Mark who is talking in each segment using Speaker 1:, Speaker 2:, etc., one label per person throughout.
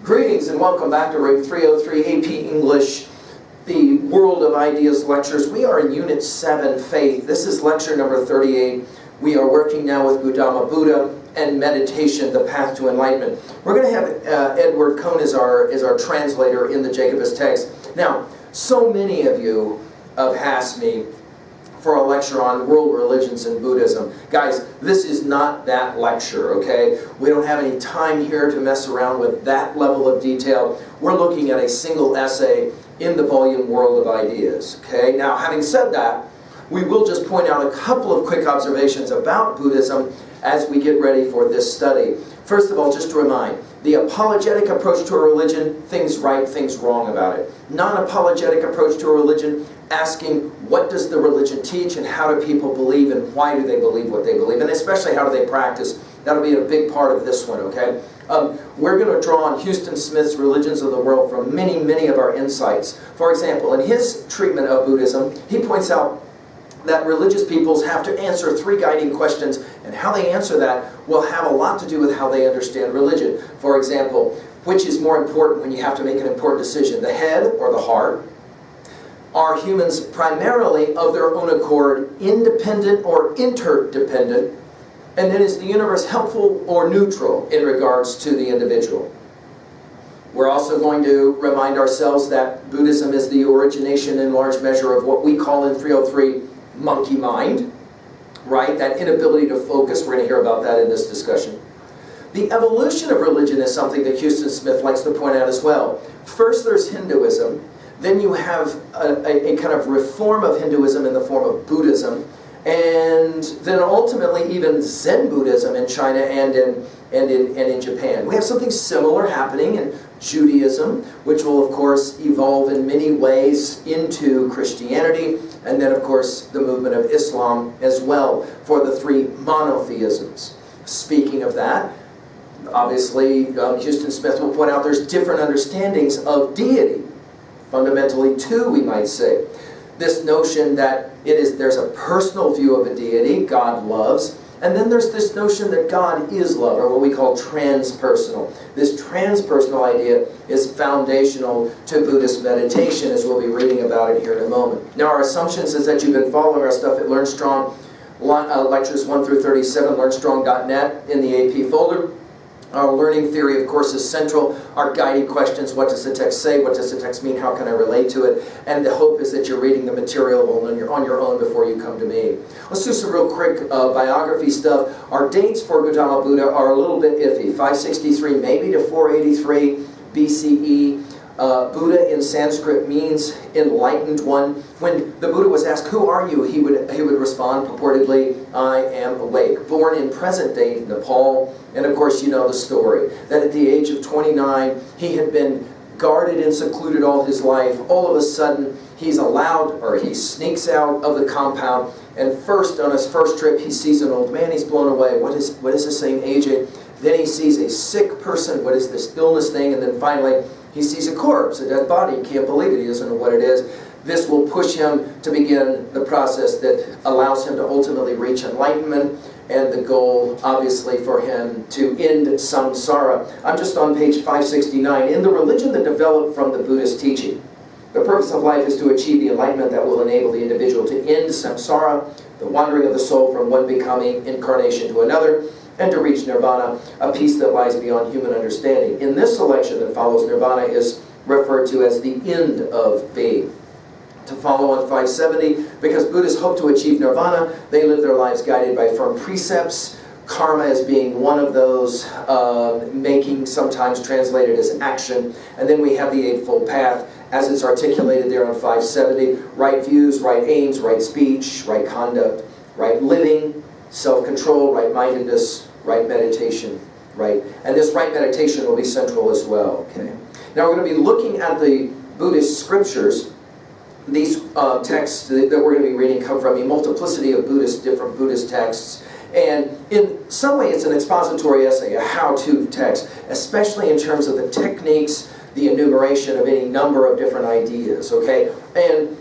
Speaker 1: Greetings and welcome back to Rig 303 AP English, the World of Ideas lectures. We are in Unit 7, Faith. This is lecture number 38. We are working now with Gautama Buddha and meditation, the path to enlightenment. We're going to have Edward Cohn as our translator in the Jacobus text. Now, so many of you have asked me for a lecture on world religions and Buddhism. Guys, this is not that lecture, okay? We don't have any time here to mess around with that level of detail. We're looking at a single essay in the volume World of Ideas, okay? Now, having said that, we will just point out a couple of quick observations about Buddhism as we get ready for this study. First of all, just to remind, the apologetic approach to a religion, things right, things wrong about it. Non-apologetic approach to a religion, asking what does the religion teach and how do people believe and why do they believe what they believe, and especially how do they practice. That'll be a big part of this one, okay? We're going to draw on Huston Smith's Religions of the World from many of our insights. For example, in his treatment of Buddhism, he points out that religious peoples have to answer three guiding questions, and how they answer that will have a lot to do with how they understand religion. For example, which is more important when you have to make an important decision, the head or the heart? Are humans primarily of their own accord independent or interdependent? And then is the universe helpful or neutral in regards to the individual? We're also going to remind ourselves that Buddhism is the origination in large measure of what we call in 303 monkey mind, right? That inability to focus. We're going to hear about that in this discussion. The evolution of religion is something that Huston Smith likes to point out as well. First there's Hinduism. Then you have a kind of reform of Hinduism in the form of Buddhism, and then ultimately even Zen Buddhism in China and in Japan. We have something similar happening in Judaism, which will of course evolve in many ways into Christianity, and then of course the movement of Islam as well for the three monotheisms. Speaking of that, obviously Huston Smith will point out there's different understandings of deity. Fundamentally two, we might say. This notion that there's a personal view of a deity, God loves, and then there's this notion that God is love, or what we call transpersonal. This transpersonal idea is foundational to Buddhist meditation, as we'll be reading about it here in a moment. Now, our assumptions is that you've been following our stuff at LearnStrong, lectures 1 through 37, learnstrong.net in the AP folder. Our learning theory, of course, is central. Our guiding questions, what does the text say? What does the text mean? How can I relate to it? And the hope is that you're reading the material on your own before you come to me. Let's do some real quick biography stuff. Our dates for Gautama Buddha are a little bit iffy. 563 maybe to 483 BCE. Buddha in Sanskrit means enlightened one. When the Buddha was asked, who are you? He would respond purportedly, I am awake. Born in present-day Nepal, and of course you know the story, that at the age of 29, he had been guarded and secluded all his life. All of a sudden, he's allowed, or he sneaks out of the compound, and first, on his first trip, he sees an old man. He's blown away. What is this saying, AJ? Then he sees a sick person. What is this illness thing? And then finally, he sees a corpse, a dead body. He can't believe it. He doesn't know what it is. This will push him to begin the process that allows him to ultimately reach enlightenment, and the goal, obviously, for him to end samsara. I'm just on page 569. In the religion that developed from the Buddhist teaching, the purpose of life is to achieve the enlightenment that will enable the individual to end samsara, the wandering of the soul from one becoming incarnation to another, and to reach nirvana, a peace that lies beyond human understanding. In this selection that follows, nirvana is referred to as the end of being. To follow on 570, because Buddhists hope to achieve nirvana, they live their lives guided by firm precepts, karma as being one of those, making sometimes translated as action, and then we have the Eightfold Path, as it's articulated there on 570, right views, right aims, right speech, right conduct, right living, self-control, right-mindedness, right meditation, right? And this right meditation will be central as well, okay? Now we're going to be looking at the Buddhist scriptures. These texts that we're going to be reading come from a multiplicity of different Buddhist texts. And in some way it's an expository essay, a how-to text, especially in terms of the techniques, the enumeration of any number of different ideas, okay? And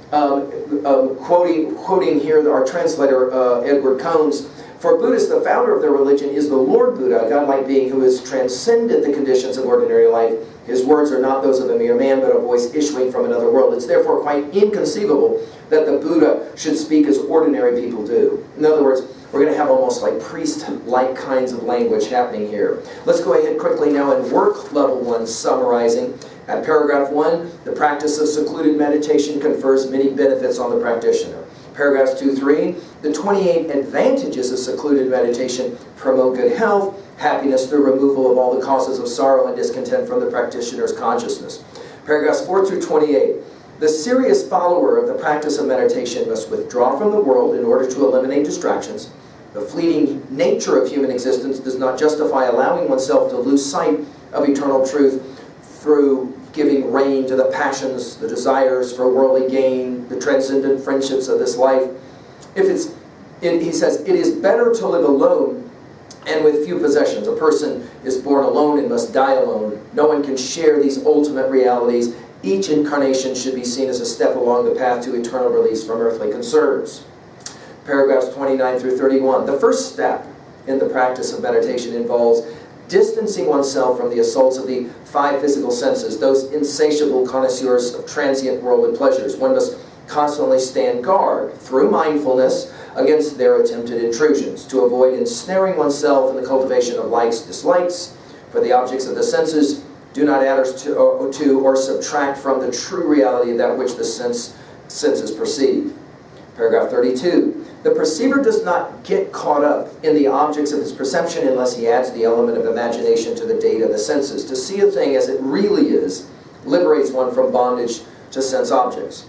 Speaker 1: quoting here our translator, Edward Cohn, For Buddhists, the founder of their religion is the Lord Buddha, a godlike being who has transcended the conditions of ordinary life His words are not those of a mere man, but a voice issuing from another world. It's therefore quite inconceivable that the Buddha should speak as ordinary people do. In other words, we're going to have almost like priest-like kinds of language happening here. Let's go ahead quickly now and work level 1, summarizing. At paragraph 1, the practice of secluded meditation confers many benefits on the practitioner. Paragraphs 2, 3, the 28 advantages of secluded meditation promote good health, happiness through removal of all the causes of sorrow and discontent from the practitioner's consciousness. Paragraphs 4 through 28. The serious follower of the practice of meditation must withdraw from the world in order to eliminate distractions. The fleeting nature of human existence does not justify allowing oneself to lose sight of eternal truth through giving rein to the passions, the desires for worldly gain, the transcendent friendships of this life. He says, it is better to live alone and with few possessions. A person is born alone and must die alone. No one can share these ultimate realities. Each incarnation should be seen as a step along the path to eternal release from earthly concerns. Paragraphs 29 through 31. The first step in the practice of meditation involves distancing oneself from the assaults of the 5 physical senses, those insatiable connoisseurs of transient worldly pleasures. One must constantly stand guard through mindfulness against their attempted intrusions, to avoid ensnaring oneself in the cultivation of likes, dislikes, for the objects of the senses do not add to or subtract from the true reality of that which the senses perceive. Paragraph 32. The perceiver does not get caught up in the objects of his perception unless he adds the element of imagination to the data of the senses. To see a thing as it really is liberates one from bondage to sense objects.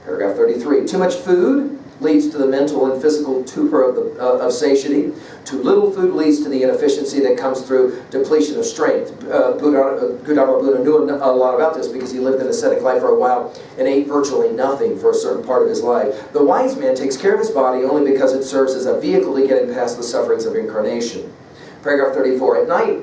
Speaker 1: Paragraph 33. Too much food leads to the mental and physical torpor of satiety. Too little food leads to the inefficiency that comes through depletion of strength. Gautama Buddha knew a lot about this because he lived an ascetic life for a while and ate virtually nothing for a certain part of his life. The wise man takes care of his body only because it serves as a vehicle to getting past the sufferings of incarnation. Paragraph 34. At night,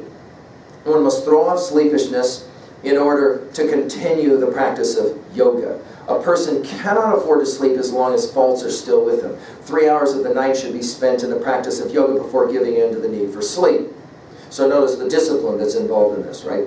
Speaker 1: one must throw off sleepishness in order to continue the practice of yoga. A person cannot afford to sleep as long as faults are still with him. 3 hours of the night should be spent in the practice of yoga before giving in to the need for sleep. So notice the discipline that's involved in this, right?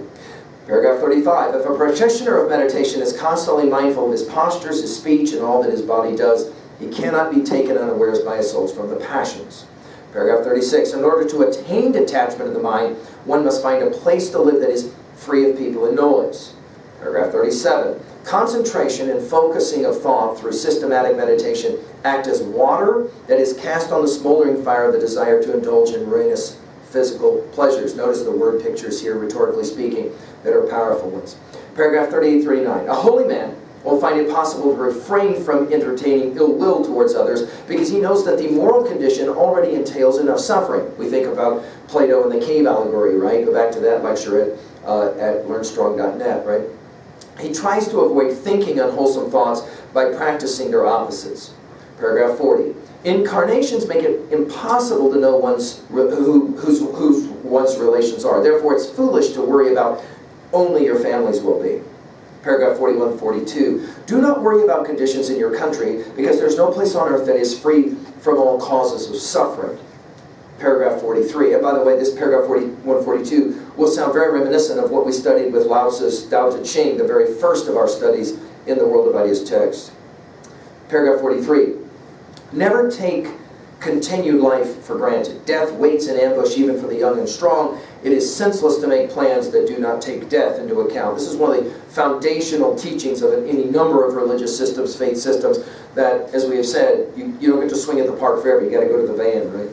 Speaker 1: Paragraph 35. If a practitioner of meditation is constantly mindful of his postures, his speech, and all that his body does, he cannot be taken unawares by assaults from the passions. Paragraph 36. In order to attain detachment of the mind, one must find a place to live that is free of people and noise. Paragraph 37. Concentration and focusing of thought through systematic meditation act as water that is cast on the smoldering fire of the desire to indulge in ruinous physical pleasures. Notice the word pictures here, rhetorically speaking, that are powerful ones. Paragraph 38-39. A holy man will find it possible to refrain from entertaining ill will towards others because he knows that the moral condition already entails enough suffering. We think about Plato and the cave allegory, right? Go back to that lecture at learnstrong.net, right? He tries to avoid thinking unwholesome thoughts by practicing their opposites. Paragraph 40. Incarnations make it impossible to know who one's relations are. Therefore, it's foolish to worry about only your family's well-being. Paragraph 41-42. Do not worry about conditions in your country because there's no place on earth that is free from all causes of suffering. Paragraph 43. And by the way, this paragraph 41-42 will sound very reminiscent of what we studied with Lao Tzu's Tao Te Ching, the very first of our studies in the World of Ideas text. Paragraph 43. Never take continued life for granted. Death waits in ambush even for the young and strong. It is senseless to make plans that do not take death into account. This is one of the foundational teachings of any number of religious systems, faith systems, that, as we have said, you don't get to swing at the park forever. You got to go to the van, right?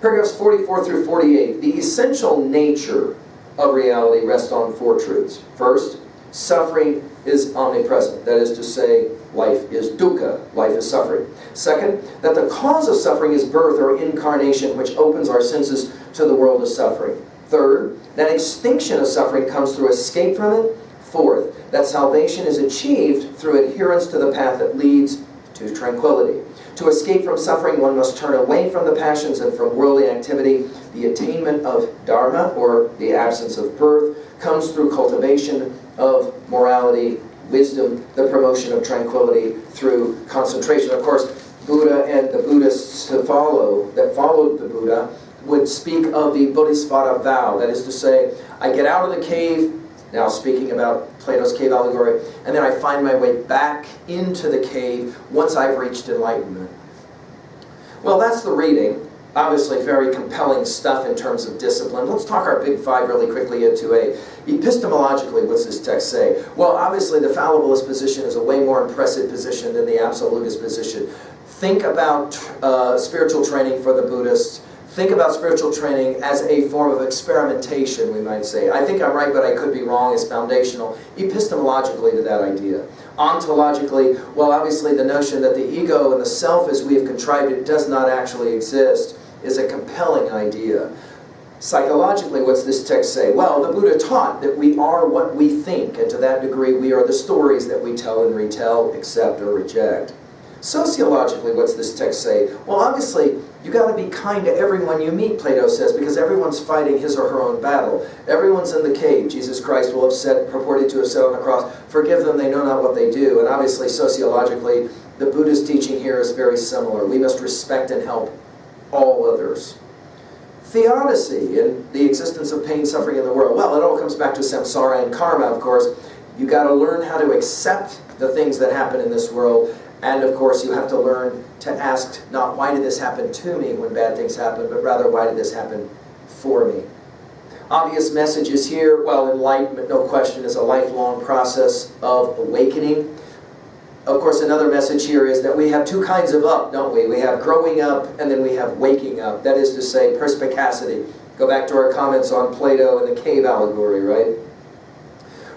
Speaker 1: Paragraphs 44 through 48. The essential nature of reality rests on 4 truths. First, suffering is omnipresent. That is to say, life is dukkha, life is suffering. Second, that the cause of suffering is birth or incarnation, which opens our senses to the world of suffering. Third, that extinction of suffering comes through escape from it. Fourth, that salvation is achieved through adherence to the path that leads to tranquility. To escape from suffering, one must turn away from the passions and from worldly activity. The attainment of dharma, or the absence of birth, comes through cultivation of morality, wisdom, the promotion of tranquility through concentration. Of course, Buddha and the Buddhists that followed the Buddha would speak of the Bodhisattva vow. That is to say, I get out of the cave now speaking about Plato's cave allegory, and then I find my way back into the cave once I've reached enlightenment. Well, that's the reading. Obviously very compelling stuff in terms of discipline. Let's talk our big five really quickly into epistemologically, what's this text say? Well, obviously the fallibilist position is a way more impressive position than the absolutist position. Think about spiritual training for the Buddhists. Think about spiritual training as a form of experimentation, we might say. I think I'm right, but I could be wrong, is foundational epistemologically to that idea. Ontologically, well, obviously the notion that the ego and the self as we have contrived it does not actually exist is a compelling idea. Psychologically, what's this text say? Well, the Buddha taught that we are what we think, and to that degree we are the stories that we tell and retell, accept or reject. Sociologically, what's this text say? Well, obviously, you got to be kind to everyone you meet, Plato says, because everyone's fighting his or her own battle. Everyone's in the cave. Jesus Christ will have said, purported to have said on the cross, "Forgive them, they know not what they do." And obviously, sociologically, the Buddha's teaching here is very similar. We must respect and help all others. Theodicy and the existence of pain, suffering in the world. Well, it all comes back to samsara and karma, of course. You got to learn how to accept the things that happen in this world. And of course, you have to learn to ask not why did this happen to me when bad things happen, but rather why did this happen for me? Obvious messages here. Well, enlightenment, no question, is a lifelong process of awakening. Of course, another message here is that we have two kinds of up, don't we? We have growing up and then we have waking up. That is to say, perspicacity. Go back to our comments on Plato and the cave allegory, right?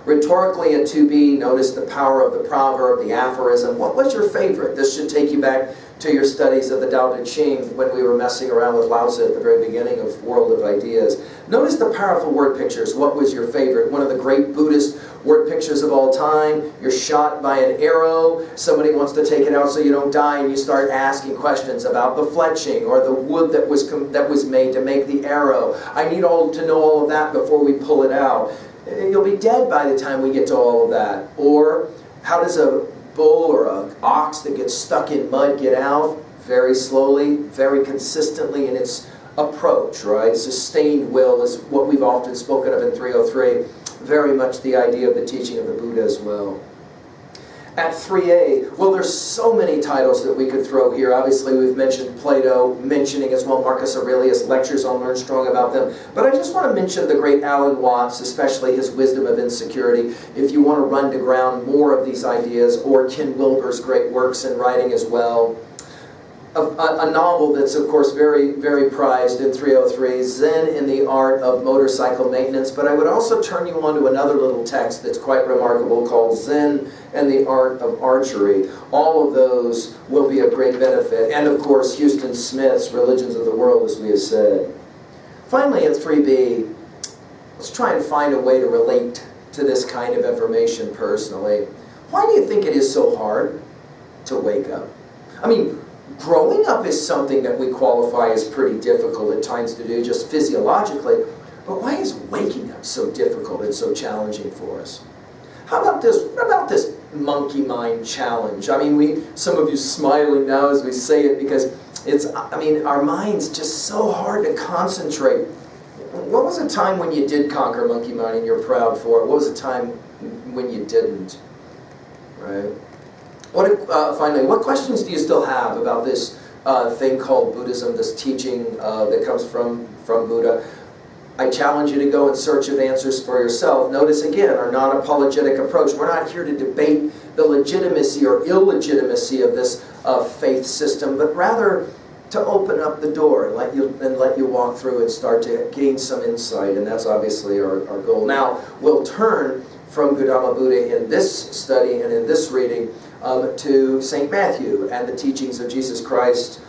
Speaker 1: Rhetorically at 2b, notice the power of the proverb, the aphorism. What was your favorite? This should take you back to your studies of the Tao Te Ching when we were messing around with Lao Tzu at the very beginning of World of Ideas. Notice the powerful word pictures. What was your favorite? One of the great Buddhist word pictures of all time. You're shot by an arrow. Somebody wants to take it out so you don't die, and you start asking questions about the fletching or the wood that was made to make the arrow. I need to know all of that before we pull it out. You'll be dead by the time we get to all of that. Or how does a bull or an ox that gets stuck in mud get out? Very slowly, very consistently in its approach, right? Sustained will is what we've often spoken of in 303. Very much the idea of the teaching of the Buddha as well. At 3a, well, there's so many titles that we could throw here. Obviously, we've mentioned Plato, mentioning as well Marcus Aurelius, lectures on Learn Strong about them. But I just want to mention the great Alan Watts, especially his Wisdom of Insecurity, if you want to run to ground more of these ideas, or Ken Wilber's great works and writing as well. A novel that's, of course, very, very prized in 303, Zen in the Art of Motorcycle Maintenance. But I would also turn you on to another little text that's quite remarkable called Zen and the Art of Archery. All of those will be of great benefit. And, of course, Houston Smith's Religions of the World, as we have said. Finally, at 3b, let's try and find a way to relate to this kind of information personally. Why do you think it is so hard to wake up? I mean, growing up is something that we qualify as pretty difficult at times to do, just physiologically. But why is waking up so difficult and so challenging for us? How about this? What about this monkey mind challenge? I mean, some of you smiling now as we say it because our mind's just so hard to concentrate. What was a time when you did conquer monkey mind and you're proud for it? What was a time when you didn't? Right? Finally, what questions do you still have about this thing called Buddhism, this teaching that comes from Buddha? I challenge you to go in search of answers for yourself. Notice again our non-apologetic approach. We're not here to debate the legitimacy or illegitimacy of this faith system, but rather to open up the door and let you walk through and start to gain some insight, and that's obviously our goal. Now, we'll turn from Gautama Buddha in this study and in this reading to St. Matthew and the teachings of Jesus Christ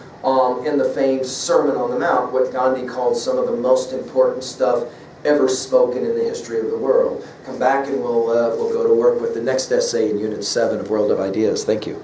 Speaker 1: in the famed Sermon on the Mount, what Gandhi called some of the most important stuff ever spoken in the history of the world. Come back and we'll go to work with the next essay in Unit 7 of World of Ideas. Thank you.